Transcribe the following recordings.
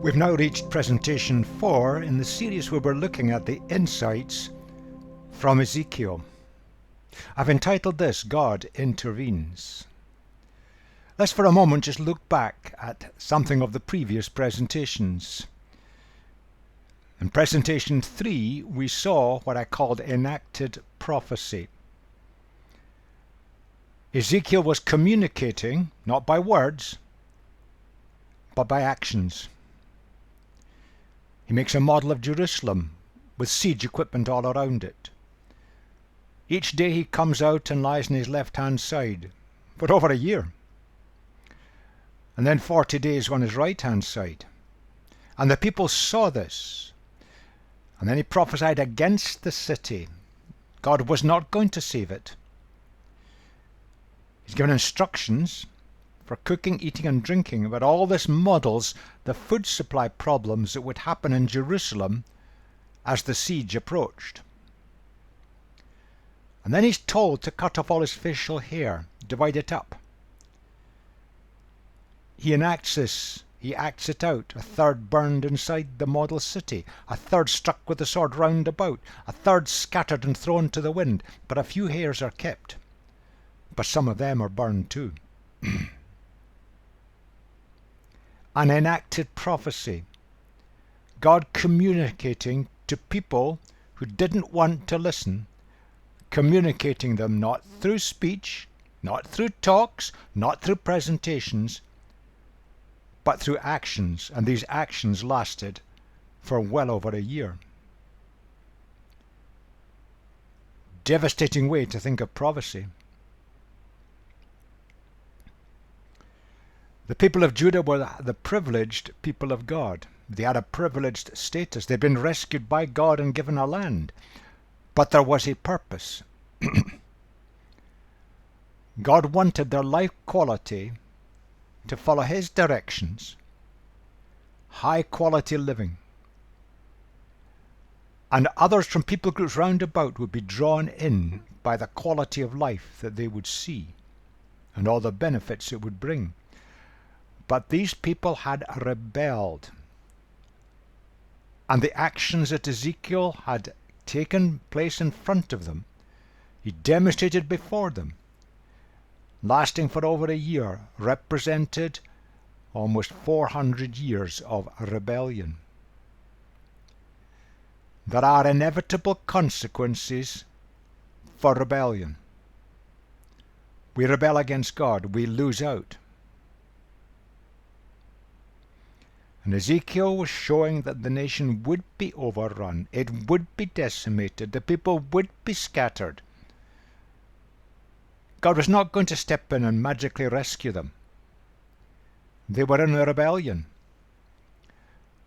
We've now reached presentation 4 in the series where we're looking at the insights from Ezekiel. I've entitled this, God Intervenes. Let's for a moment just look back at something of the previous presentations. In presentation 3, we saw what I called enacted prophecy. Ezekiel was communicating, not by words, but by actions. He makes a model of Jerusalem with siege equipment all around it. Each day he comes out and lies on his left-hand side for over a year, and then 40 days on his right-hand side. And the people saw this, and then he prophesied against the city. God was not going to save it. He's given instructions for cooking, eating and drinking, but all this models the food supply problems that would happen in Jerusalem as the siege approached. And then he's told to cut off all his facial hair, divide it up. He enacts this, he acts it out. A third burned inside the model city, a third struck with the sword round about, a third scattered and thrown to the wind, but a few hairs are kept. But some of them are burned too. An enacted prophecy. God communicating to people who didn't want to listen, communicating them not through speech, not through talks, not through presentations, but through actions, and these actions lasted for well over a year. Devastating way to think of prophecy. The people of Judah were the privileged people of God. They had a privileged status. They'd been rescued by God and given a land. But there was a purpose. God wanted their life quality to follow His directions, high quality living. And others from people groups round about would be drawn in by the quality of life that they would see and all the benefits it would bring. But these people had rebelled. And the actions that Ezekiel had taken place in front of them, he demonstrated before them, lasting for over a year, represented almost 400 years of rebellion. There are inevitable consequences for rebellion. We rebel against God, we lose out. And Ezekiel was showing that the nation would be overrun, it would be decimated, the people would be scattered. God was not going to step in and magically rescue them. They were in a rebellion.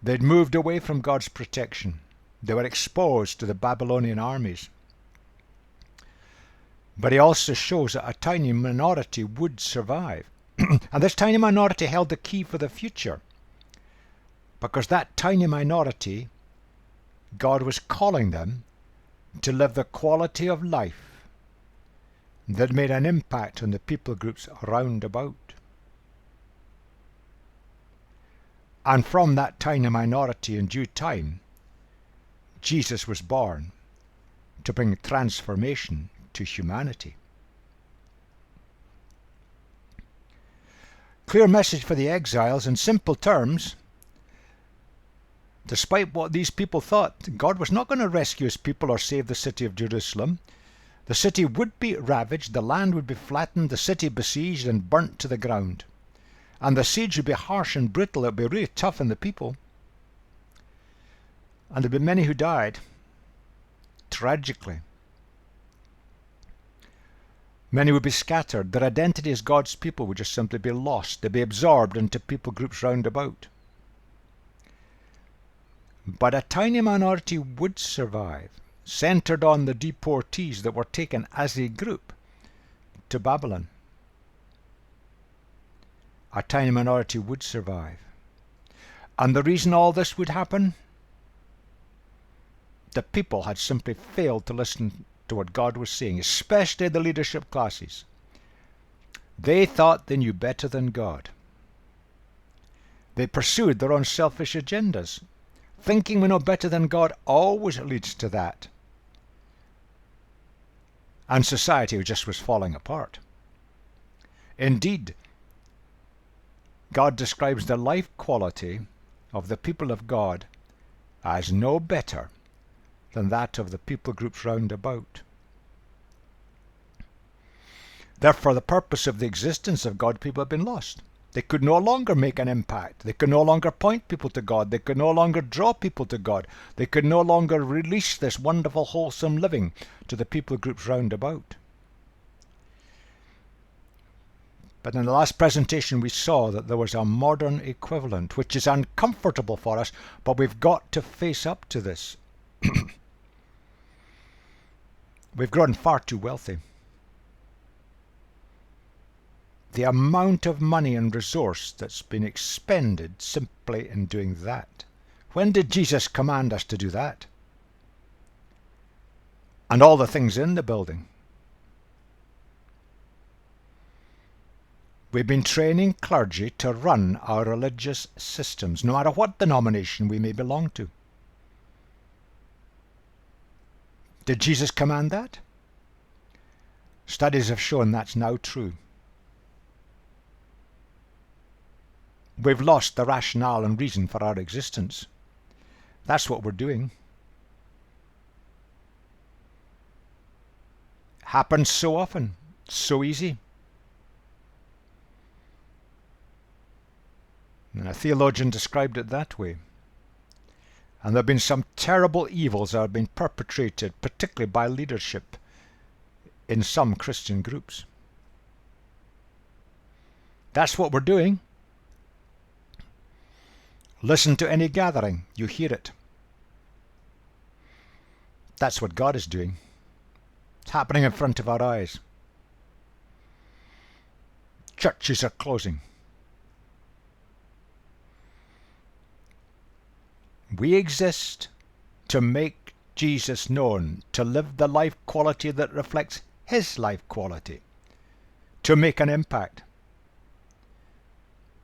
They'd moved away from God's protection. They were exposed to the Babylonian armies. But he also shows that a tiny minority would survive. And this tiny minority held the key for the future. Because that tiny minority, God was calling them to live the quality of life that made an impact on the people groups round about. And from that tiny minority in due time, Jesus was born to bring transformation to humanity. Clear message for the exiles in simple terms. Despite what these people thought, God was not going to rescue his people or save the city of Jerusalem. The city would be ravaged, the land would be flattened, the city besieged and burnt to the ground. And the siege would be harsh and brutal, it would be really tough on the people. And there would be many who died, tragically. Many would be scattered. Their identity as God's people would just simply be lost. They'd be absorbed into people groups round about. But a tiny minority would survive, centered on the deportees that were taken as a group to Babylon. A tiny minority would survive. And the reason all this would happen? The people had simply failed to listen to what God was saying, especially the leadership classes. They thought they knew better than God. They pursued their own selfish agendas. Thinking we know better than God always leads to that. And society just was falling apart. Indeed, God describes the life quality of the people of God as no better than that of the people groups round about. Therefore, the purpose of the existence of God people have been lost. They could no longer make an impact. They could no longer point people to God. They could no longer draw people to God. They could no longer release this wonderful, wholesome living to the people groups round about. But in the last presentation we saw that there was a modern equivalent, which is uncomfortable for us, but we've got to face up to this. We've grown far too wealthy. The amount of money and resource that's been expended simply in doing that. When did Jesus command us to do that? And all the things in the building. We've been training clergy to run our religious systems, no matter what denomination we may belong to. Did Jesus command that? Studies have shown that's now true. We've lost the rationale and reason for our existence. That's what we're doing. Happens so often, so easy. And a theologian described it that way. And there have been some terrible evils that have been perpetrated, particularly by leadership in some Christian groups. That's what we're doing. Listen to any gathering, you hear it. That's what God is doing. It's happening in front of our eyes. Churches are closing. We exist to make Jesus known, to live the life quality that reflects His life quality, to make an impact.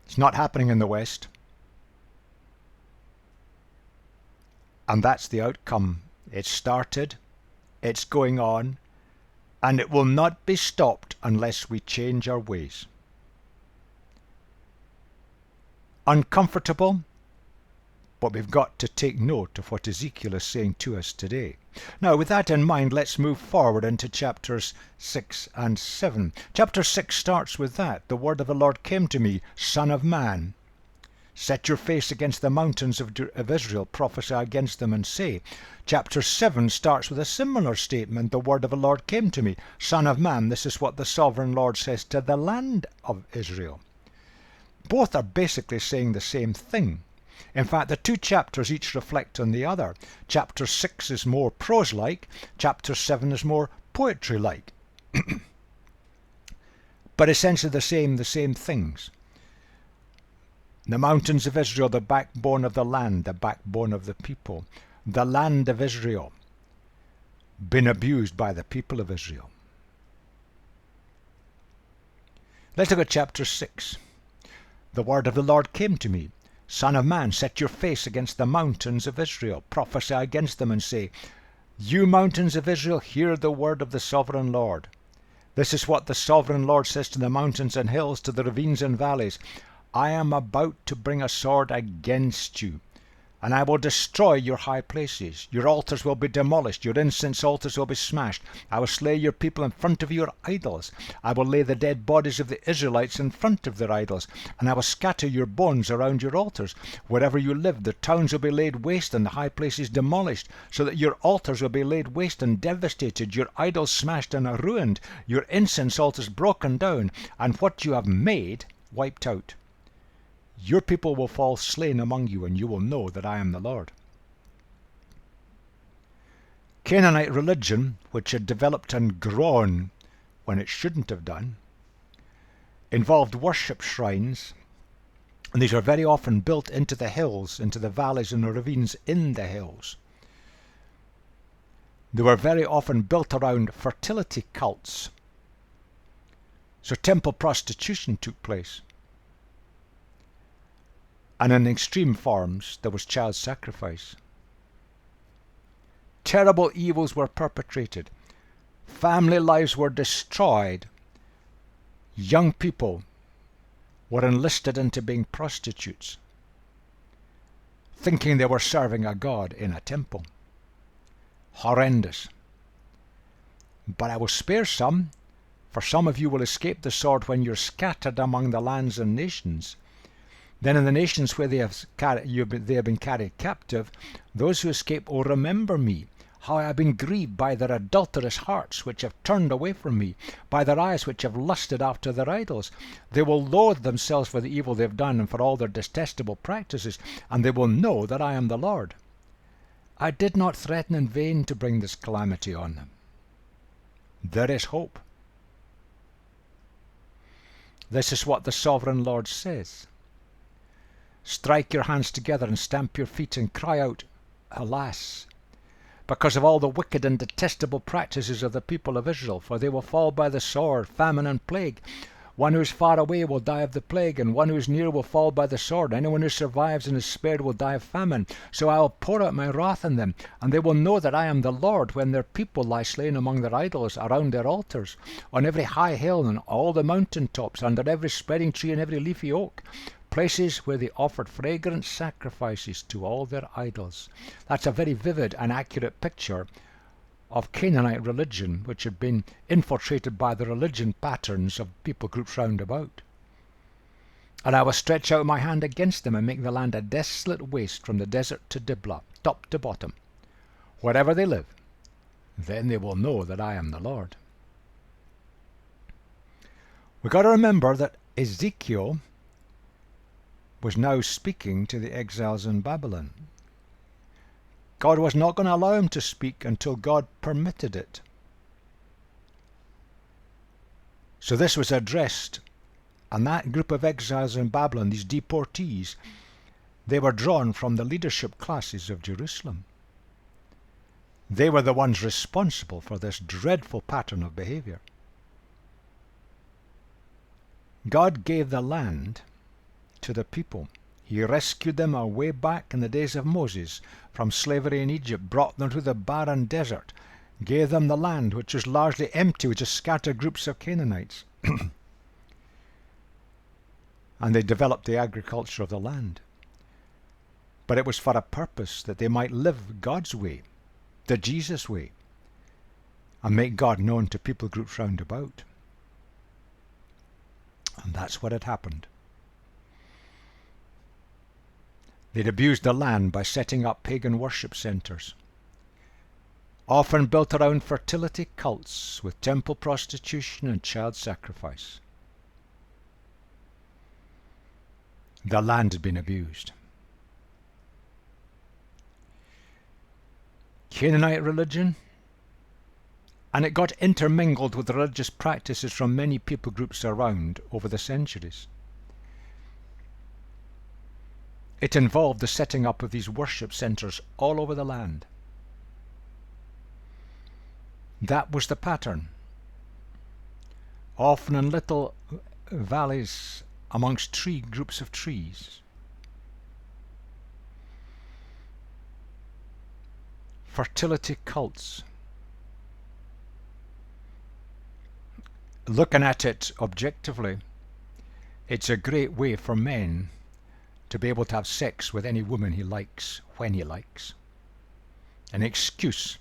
It's not happening in the West. And that's the outcome. It's started, it's going on, and it will not be stopped unless we change our ways. Uncomfortable, but we've got to take note of what Ezekiel is saying to us today. Now, with that in mind, let's move forward into chapters 6 and 7. Chapter 6 starts with that. The word of the Lord came to me, Son of man. Set your face against the mountains of Israel, prophesy against them and say. Chapter 7 starts with a similar statement. The word of the Lord came to me, Son of man, this is what the sovereign Lord says to the land of Israel. Both are basically saying the same thing. In fact, the two chapters each reflect on the other. Chapter 6 is more prose-like, chapter 7 is more poetry-like. But essentially the same things. The mountains of Israel, the backbone of the land, the backbone of the people. The land of Israel, been abused by the people of Israel. Let's look at chapter 6. The word of the Lord came to me. Son of man, set your face against the mountains of Israel. Prophesy against them and say, You mountains of Israel, hear the word of the sovereign Lord. This is what the sovereign Lord says to the mountains and hills, to the ravines and valleys. I am about to bring a sword against you, and I will destroy your high places. Your altars will be demolished, your incense altars will be smashed. I will slay your people in front of your idols. I will lay the dead bodies of the Israelites in front of their idols, and I will scatter your bones around your altars. Wherever you live, the towns will be laid waste and the high places demolished, so that your altars will be laid waste and devastated, your idols smashed and ruined, your incense altars broken down, and what you have made wiped out. Your people will fall slain among you, and you will know that I am the Lord. Canaanite religion, which had developed and grown when it shouldn't have done, involved worship shrines, and these are very often built into the hills, into the valleys and the ravines in the hills. They were very often built around fertility cults. So temple prostitution took place. and in extreme forms there was child sacrifice. Terrible evils were perpetrated. Family lives were destroyed. Young people were enlisted into being prostitutes, thinking they were serving a god in a temple. Horrendous. But I will spare some, for some of you will escape the sword when you're scattered among the lands and nations. Then in the nations where they have been carried captive, those who escape will remember me, how I have been grieved by their adulterous hearts which have turned away from me, by their eyes which have lusted after their idols. They will loathe themselves for the evil they have done and for all their detestable practices, and they will know that I am the Lord. I did not threaten in vain to bring this calamity on them. There is hope. This is what the Sovereign Lord says. Strike your hands together and stamp your feet and cry out, Alas! Because of all the wicked and detestable practices of the people of Israel, for they will fall by the sword, famine, and plague. One who is far away will die of the plague, and one who is near will fall by the sword. Anyone who survives and is spared will die of famine. So I will pour out my wrath on them, and they will know that I am the Lord, when their people lie slain among their idols, around their altars, on every high hill and all the mountain tops, under every spreading tree and every leafy oak, places where they offered fragrant sacrifices to all their idols. That's a very vivid and accurate picture of Canaanite religion, which had been infiltrated by the religion patterns of people groups round about. And I will stretch out my hand against them and make the land a desolate waste from the desert to Diblah, top to bottom. Wherever they live, then they will know that I am the Lord. We've got to remember that Ezekiel was now speaking to the exiles in Babylon. God was not going to allow him to speak until God permitted it. So this was addressed, and that group of exiles in Babylon, these deportees, they were drawn from the leadership classes of Jerusalem. They were the ones responsible for this dreadful pattern of behavior. God gave the land to the people. He rescued them away back in the days of Moses from slavery in Egypt, brought them to the barren desert, gave them the land, which was largely empty with just scattered groups of Canaanites. And they developed the agriculture of the land. But it was for a purpose, that they might live God's way, the Jesus way, and make God known to people groups round about. And that's what had happened. They'd abused the land by setting up pagan worship centers, often built around fertility cults with temple prostitution and child sacrifice. The land had been abused. Canaanite religion, and it got intermingled with religious practices from many people groups around over the centuries. It involved the setting up of these worship centers all over the land. That was the pattern. Often in little valleys amongst groups of trees. Fertility cults. Looking at it objectively, it's a great way for men to be able to have sex with any woman he likes, when he likes. An excuse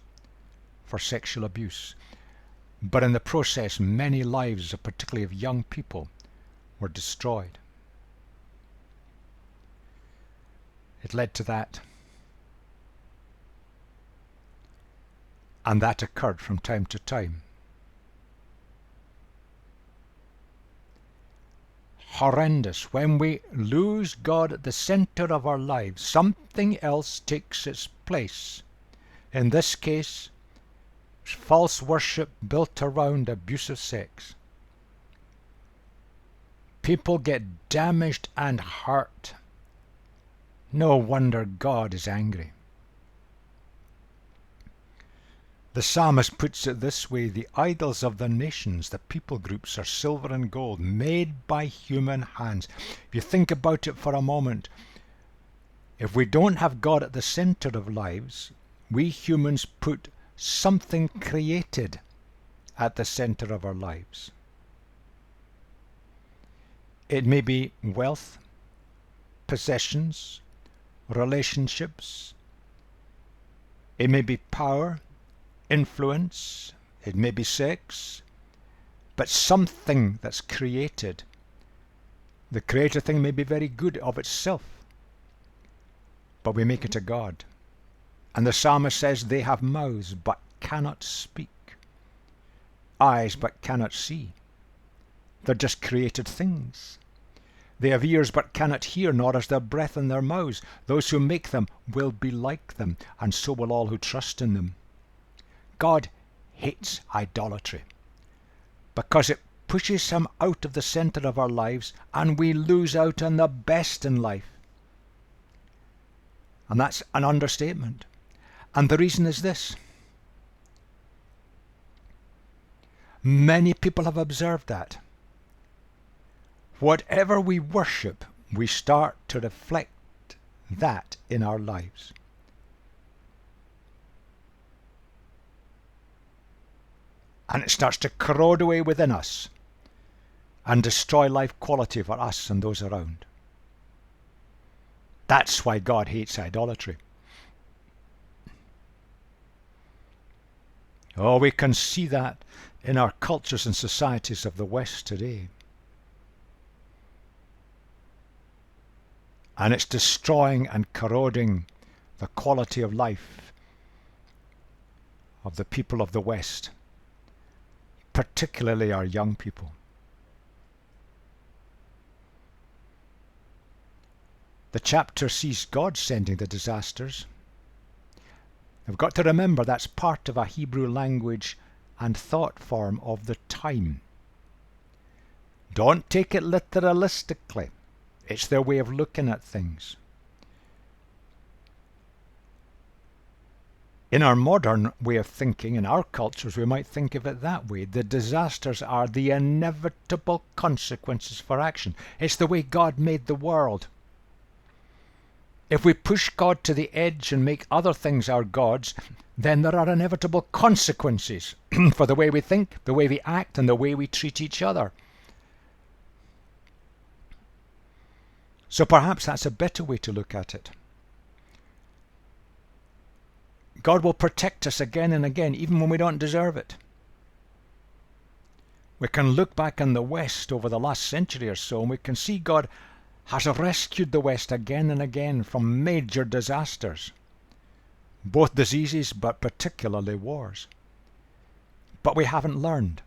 for sexual abuse. But in the process, many lives, particularly of young people, were destroyed. It led to that. And that occurred from time to time. Horrendous. When we lose God at the center of our lives, something else takes its place. In this case, false worship built around abusive sex. People get damaged and hurt. No wonder God is angry. The psalmist puts it this way: the idols of the nations, the people groups, are silver and gold, made by human hands. If you think about it for a moment, If we don't have God at the center of lives, we humans put something created at the center of our lives. It may be wealth, possessions, relationships. It may be power, influence. It may be sex. But something that's created. The created thing may be very good of itself, but we make it a god. And the psalmist says they have mouths but cannot speak, eyes but cannot see. They're just created things. They have ears but cannot hear, nor is there breath in their mouths. Those who make them will be like them, and so will all who trust in them. God hates idolatry because it pushes him out of the center of our lives, and we lose out on the best in life. And that's an understatement. And the reason is this. Many people have observed that. Whatever we worship, we start to reflect that in our lives. And it starts to corrode away within us and destroy life quality for us and those around. That's why God hates idolatry. Oh, we can see that in our cultures and societies of the West today. And it's destroying and corroding the quality of life of the people of the West, particularly our young people. The chapter sees God sending the disasters. We've got to remember that's part of a Hebrew language and thought form of the time. Don't take it literalistically. It's their way of looking at things. In our modern way of thinking, in our cultures, we might think of it that way. The disasters are the inevitable consequences for action. It's the way God made the world. If we push God to the edge and make other things our gods, then there are inevitable consequences for the way we think, the way we act, and the way we treat each other. So perhaps that's a better way to look at it. God will protect us again and again, even when we don't deserve it. We can look back in the West over the last century or so, and we can see God has rescued the West again and again from major disasters, both diseases, but particularly wars. But we haven't learned.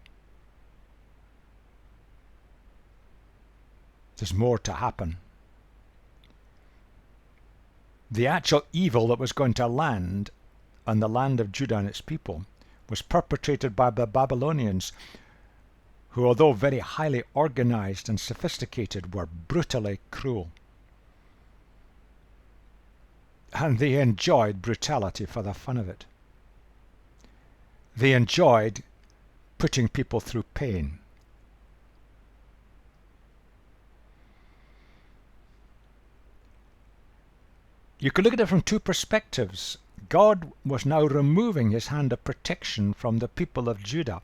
There's more to happen. The actual evil that was going to land on the land of Judah and its people was perpetrated by the Babylonians, who, although very highly organized and sophisticated, were brutally cruel. And they enjoyed brutality for the fun of it. They enjoyed putting people through pain. You could look at it from two perspectives. God was now removing his hand of protection from the people of Judah.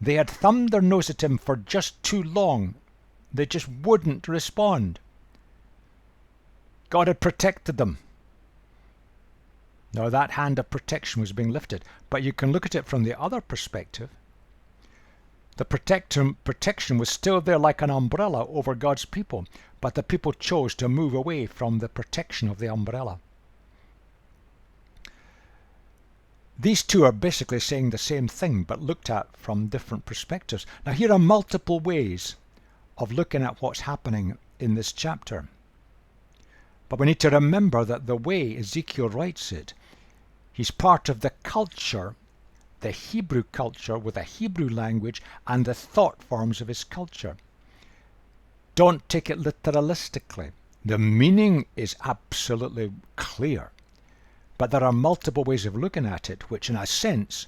They had thumbed their nose at him for just too long. They just wouldn't respond. God had protected them. Now that hand of protection was being lifted. But you can look at it from the other perspective. The protection was still there like an umbrella over God's people, but the people chose to move away from the protection of the umbrella. These two are basically saying the same thing, but looked at from different perspectives. Now here are multiple ways of looking at what's happening in this chapter. But we need to remember that the way Ezekiel writes it, he's part of the culture, the Hebrew culture with a Hebrew language and the thought forms of his culture. Don't take it literalistically. The meaning is absolutely clear. But there are multiple ways of looking at it, which in a sense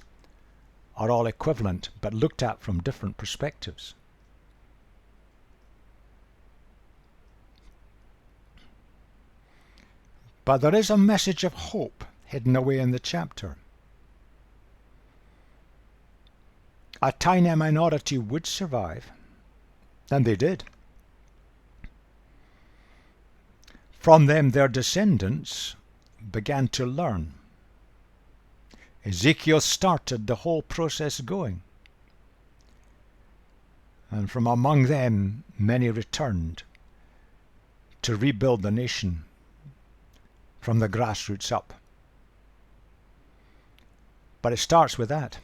are all equivalent, but looked at from different perspectives. But there is a message of hope hidden away in the chapter. A tiny minority would survive, and they did. From them their descendants began to learn. Ezekiel started the whole process going. And from among them many returned to rebuild the nation from the grassroots up. But it starts with that.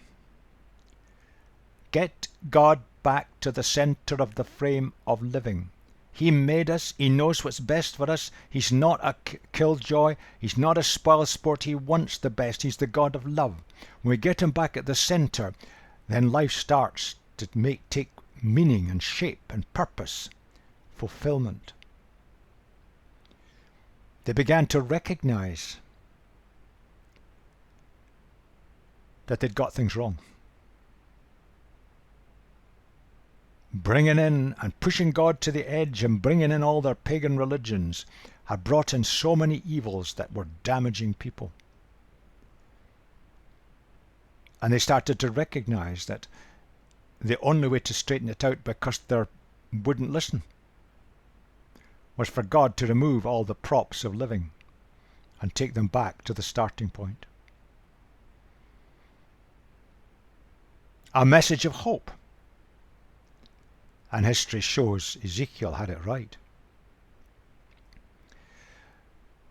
Get God back to the center of the frame of living. He made us. He knows what's best for us. He's not a killjoy. He's not a spoil sport. He wants the best. He's the God of love. When we get him back at the center, then life starts to take meaning and shape and purpose, fulfillment. They began to recognize that they'd got things wrong. Bringing in and pushing God to the edge and bringing in all their pagan religions had brought in so many evils that were damaging people. And they started to recognize that the only way to straighten it out, because they wouldn't listen, was for God to remove all the props of living and take them back to the starting point. A message of hope. And history shows Ezekiel had it right.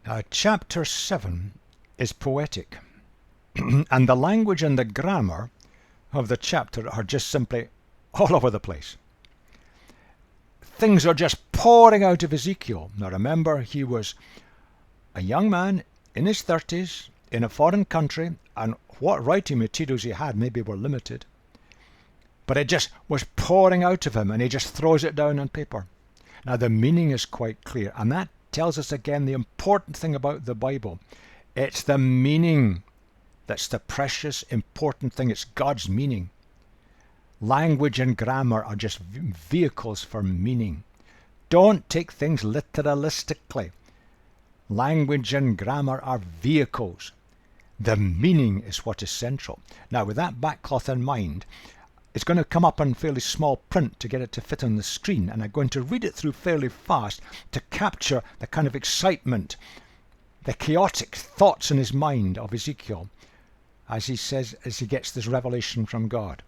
Now, chapter 7 is poetic, and the language and the grammar of the chapter are just simply all over the place. Things are just pouring out of Ezekiel. Now remember, he was a young man in his 30s in a foreign country, and what writing materials he had maybe were limited. But it just was pouring out of him, and he just throws it down on paper. Now the meaning is quite clear, and that tells us again the important thing about the Bible. It's the meaning that's the precious, important thing. It's God's meaning. Language and grammar are just vehicles for meaning. Don't take things literalistically. Language and grammar are vehicles. The meaning is what is central. Now, with that backcloth in mind, it's going to come up in fairly small print to get it to fit on the screen, and I'm going to read it through fairly fast to capture the kind of excitement, the chaotic thoughts in his mind of Ezekiel as he gets this revelation from God.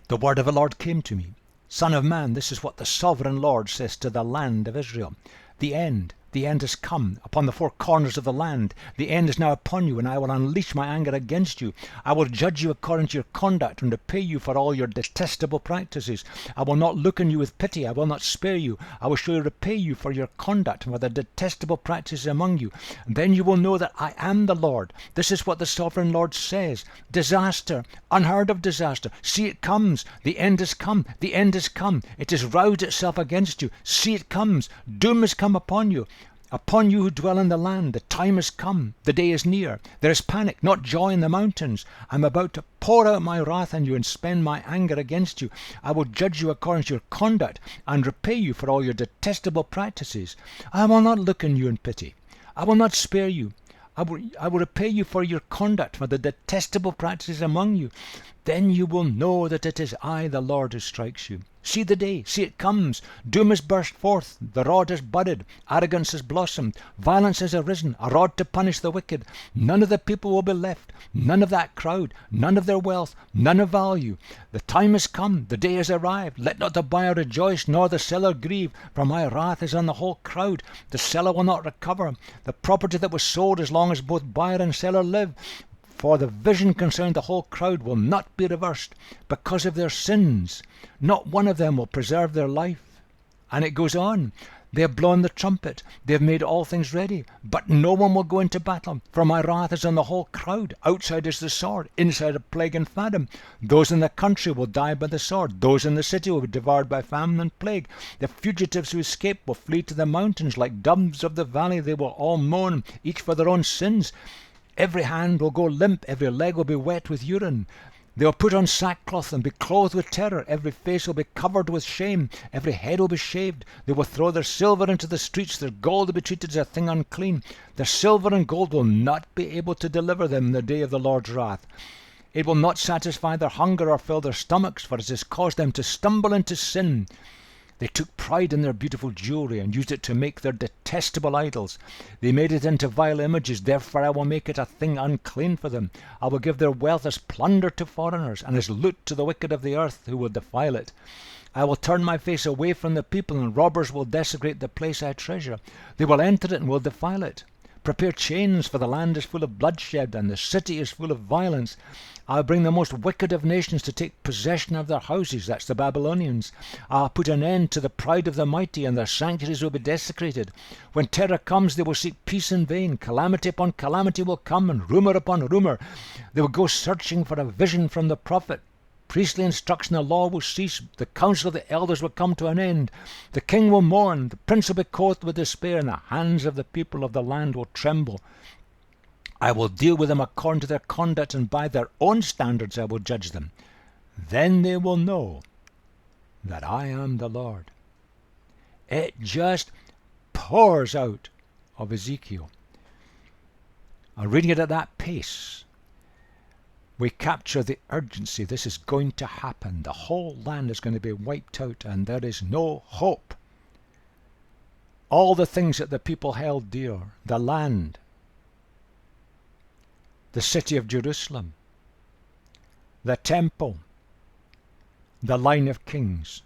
The word of the Lord came to me. Son of man, this is what the sovereign Lord says to the land of Israel. The end has come upon the four corners of the land. The end is now upon you, and I will unleash my anger against you. I will judge you according to your conduct and repay you for all your detestable practices. I will not look on you with pity. I will not spare you. I will surely repay you for your conduct and for the detestable practices among you. And then you will know that I am the Lord. This is what the sovereign Lord says. Disaster, unheard of disaster. See, it comes. The end has come. The end has come. It has roused itself against you. See, it comes. Doom has come upon you. Upon you who dwell in the land, the time has come, the day is near. There is panic, not joy in the mountains. I am about to pour out my wrath on you and spend my anger against you. I will judge you according to your conduct and repay you for all your detestable practices. I will not look on you in pity. I will not spare you. I will repay you for your conduct, for the detestable practices among you. Then you will know that it is I, the Lord, who strikes you. See the day, see it comes. Doom has burst forth, the rod has budded, arrogance has blossomed, violence has arisen, a rod to punish the wicked. None of the people will be left, none of that crowd, none of their wealth, none of value. The time has come, the day has arrived. Let not the buyer rejoice, nor the seller grieve, for my wrath is on the whole crowd. The seller will not recover the property that was sold as long as both buyer and seller live. For the vision concerning the whole crowd will not be reversed because of their sins. Not one of them will preserve their life. And it goes on. They have blown the trumpet. They have made all things ready. But no one will go into battle. For my wrath is on the whole crowd. Outside is the sword. Inside a plague and famine. Those in the country will die by the sword. Those in the city will be devoured by famine and plague. The fugitives who escape will flee to the mountains. Like doves of the valley they will all mourn, each for their own sins. Every hand will go limp, every leg will be wet with urine. They will put on sackcloth and be clothed with terror. Every face will be covered with shame. Every head will be shaved. They will throw their silver into the streets. Their gold will be treated as a thing unclean. Their silver and gold will not be able to deliver them in the day of the Lord's wrath. It will not satisfy their hunger or fill their stomachs, for it has caused them to stumble into sin. They took pride in their beautiful jewelry and used it to make their detestable idols. They made it into vile images. Therefore I will make it a thing unclean for them. I will give their wealth as plunder to foreigners, and as loot to the wicked of the earth who will defile it. I will turn my face away from the people, and robbers will desecrate the place I treasure. They will enter it and will defile it. Prepare chains, for the land is full of bloodshed, and the city is full of violence. I'll bring the most wicked of nations to take possession of their houses. That's the Babylonians. I'll put an end to the pride of the mighty, and their sanctuaries will be desecrated. When terror comes, they will seek peace in vain. Calamity upon calamity will come, and rumour upon rumour. They will go searching for a vision from the prophet. Priestly instruction and law will cease. The counsel of the elders will come to an end. The king will mourn. The prince will be clothed with despair, and the hands of the people of the land will tremble. I will deal with them according to their conduct, and by their own standards I will judge them. Then they will know that I am the Lord. It just pours out of Ezekiel. And reading it at that pace, we capture the urgency. This is going to happen. The whole land is going to be wiped out, and there is no hope. All the things that the people held dear, the land, the city of Jerusalem, the temple, the line of kings,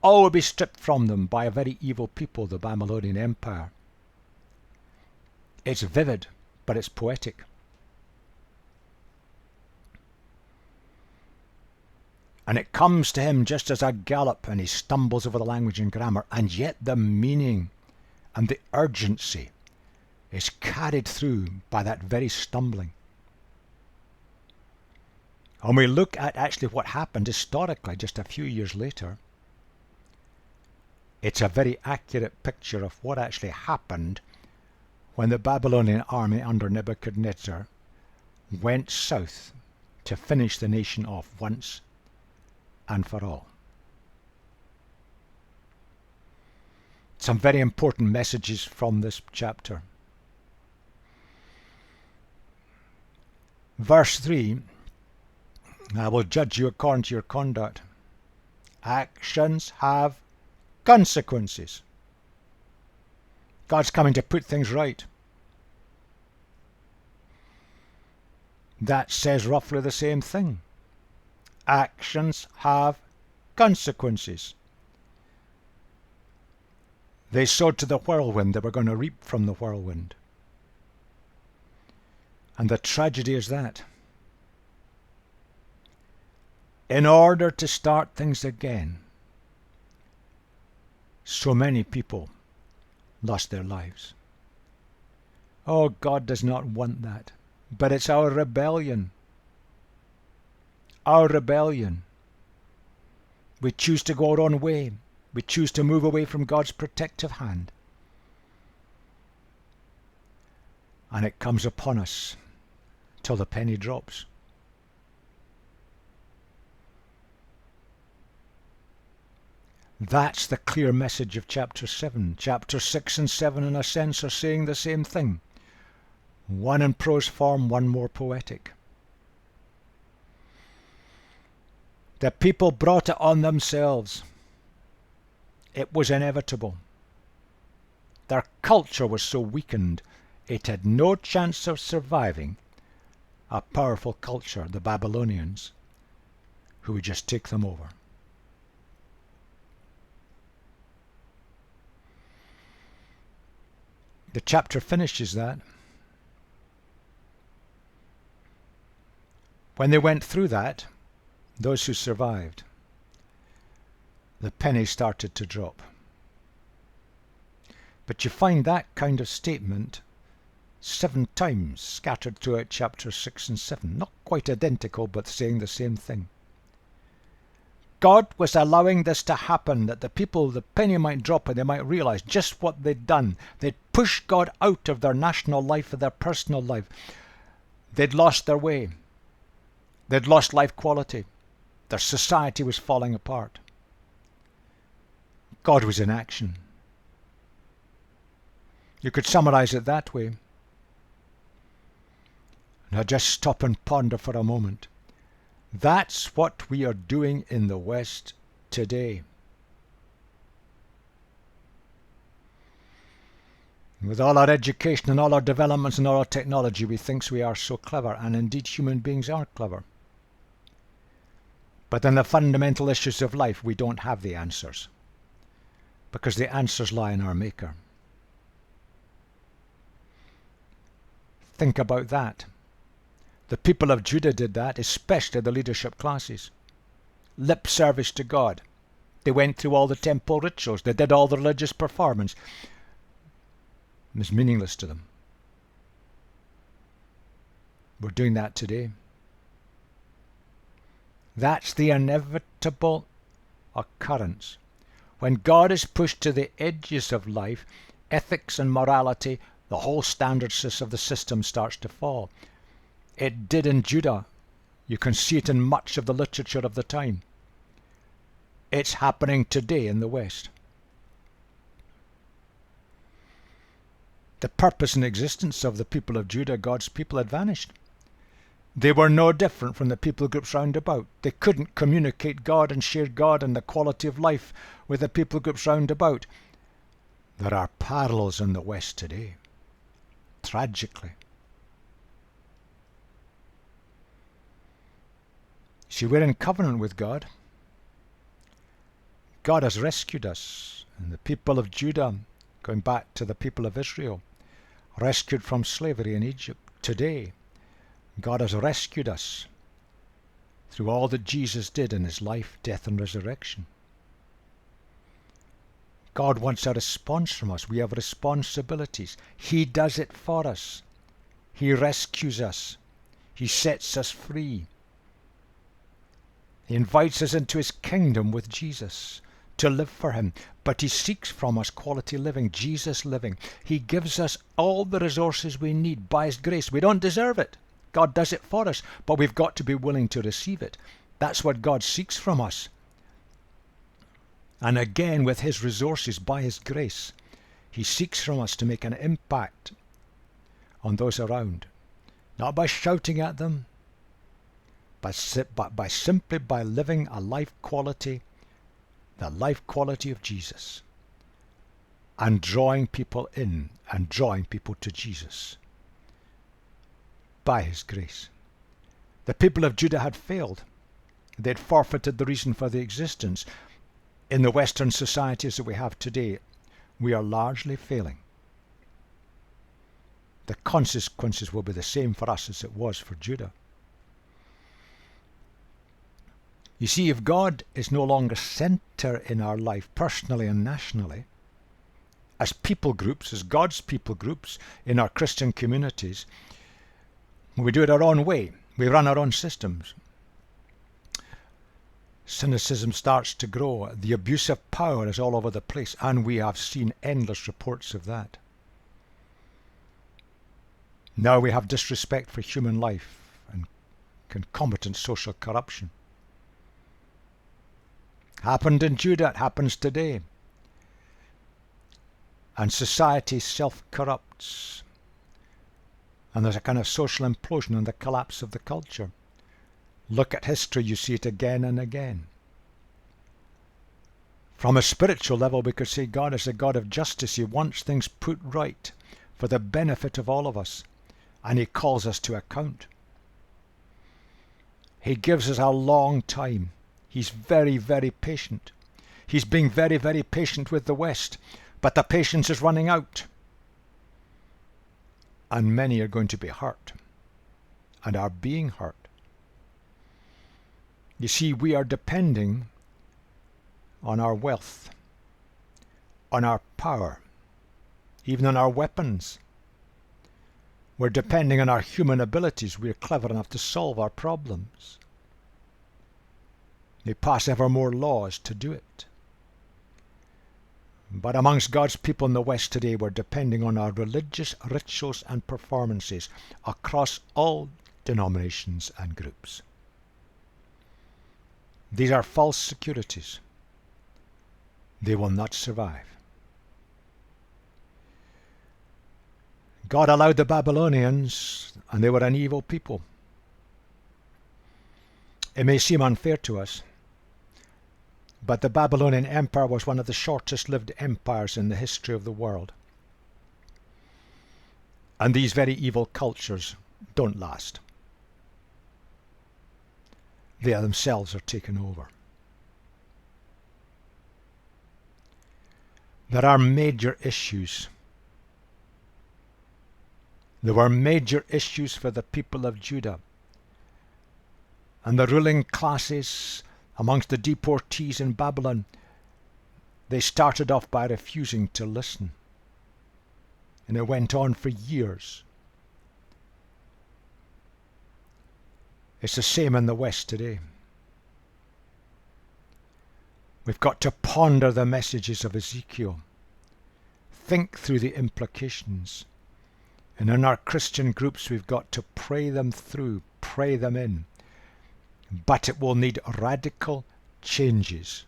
all will be stripped from them by a very evil people, the Babylonian Empire. It's vivid, but it's poetic. And it comes to him just as a gallop, and he stumbles over the language and grammar, and yet the meaning and the urgency is carried through by that very stumbling. And we look at actually what happened historically just a few years later. It's a very accurate picture of what actually happened when the Babylonian army under Nebuchadnezzar went south to finish the nation off once and for all. Some very important messages from this chapter. Verse 3, I will judge you according to your conduct. Actions have consequences. God's coming to put things right. That says roughly the same thing. Actions have consequences. They sowed to the whirlwind, they were going to reap from the whirlwind. And the tragedy is that in order to start things again, so many people lost their lives. Oh, God does not want that. But it's our rebellion. Our rebellion. We choose to go our own way. We choose to move away from God's protective hand. And it comes upon us till the penny drops. That's the clear message of chapter 7. Chapter 6 and 7 in a sense are saying the same thing. One in prose form, one more poetic. The people brought it on themselves. It was inevitable. Their culture was so weakened, it had no chance of surviving a powerful culture, the Babylonians, who would just take them over. The chapter finishes that. When they went through that, those who survived, the penny started to drop. But you find that kind of statement 7 times scattered throughout chapters 6 and 7. Not quite identical, but saying the same thing. God was allowing this to happen, that the people, the penny might drop and they might realize just what they'd done. They'd pushed God out of their national life and their personal life. They'd lost their way. They'd lost life quality. Their society was falling apart. God was in action. You could summarize it that way. Now just stop and ponder for a moment. That's what we are doing in the West today. With all our education and all our developments and all our technology, we think we are so clever, and indeed human beings are clever. But in the fundamental issues of life, we don't have the answers, because the answers lie in our Maker. Think about that. The people of Judah did that, especially the leadership classes. Lip service to God. They went through all the temple rituals. They did all the religious performance. It was meaningless to them. We're doing that today. That's the inevitable occurrence. When God is pushed to the edges of life, ethics and morality, the whole standards of the system starts to fall. It did in Judah. You can see it in much of the literature of the time. It's happening today in the West. The purpose and existence of the people of Judah, God's people, had vanished. They were no different from the people groups round about. They couldn't communicate God and share God and the quality of life with the people groups round about. There are parallels in the West today, tragically. See, we're in covenant with God. God has rescued us. And the people of Judah, going back to the people of Israel, rescued from slavery in Egypt. Today, God has rescued us through all that Jesus did in his life, death, and resurrection. God wants a response from us. We have responsibilities. He does it for us. He rescues us. He sets us free. He invites us into his kingdom with Jesus to live for him. But he seeks from us quality living, Jesus living. He gives us all the resources we need by his grace. We don't deserve it. God does it for us, but we've got to be willing to receive it. That's what God seeks from us. And again, with his resources, by his grace, he seeks from us to make an impact on those around. Not by shouting at them, but simply by living a life quality, the life quality of Jesus, and drawing people in and drawing people to Jesus by his grace. The people of Judah had failed. They'd forfeited the reason for their existence. In the Western societies that we have today, we are largely failing. The consequences will be the same for us as it was for Judah. You see, if God is no longer center in our life, personally and nationally, as people groups, as God's people groups in our Christian communities, we do it our own way. We run our own systems. Cynicism starts to grow. The abuse of power is all over the place, and we have seen endless reports of that. Now we have disrespect for human life and concomitant social corruption. Happened in Judah, it happens today. And society self-corrupts. And there's a kind of social implosion and the collapse of the culture. Look at history, you see it again and again. From a spiritual level, we could say God is a God of justice. He wants things put right for the benefit of all of us. And he calls us to account. He gives us a long time. He's very, very patient. He's being very, very patient with the West. But the patience is running out. And many are going to be hurt. And are being hurt. You see, we are depending on our wealth, on our power, even on our weapons. We're depending on our human abilities. We're clever enough to solve our problems. They pass ever more laws to do it. But amongst God's people in the West today, we're depending on our religious rituals and performances across all denominations and groups. These are false securities. They will not survive. God allowed the Babylonians, and they were an evil people. It may seem unfair to us, but the Babylonian Empire was one of the shortest-lived empires in the history of the world. And these very evil cultures don't last. They themselves are taken over. There are major issues. There were major issues for the people of Judah. And the ruling classes amongst the deportees in Babylon, they started off by refusing to listen. And it went on for years. It's the same in the West today. We've got to ponder the messages of Ezekiel. Think through the implications. And in our Christian groups, we've got to pray them through, pray them in. But it will need radical changes,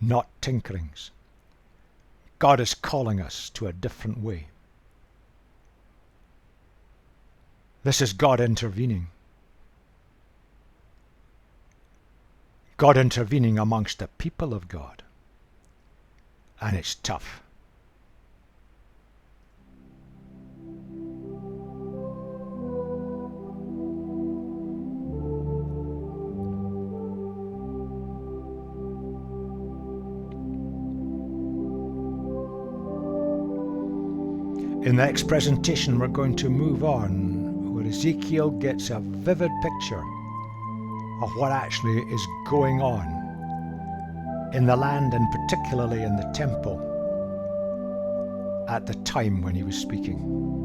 not tinkerings. God is calling us to a different way. This is God intervening. God intervening amongst the people of God. And it's tough. In the next presentation, we're going to move on, where Ezekiel gets a vivid picture of what actually is going on in the land, and particularly in the temple, at the time when he was speaking.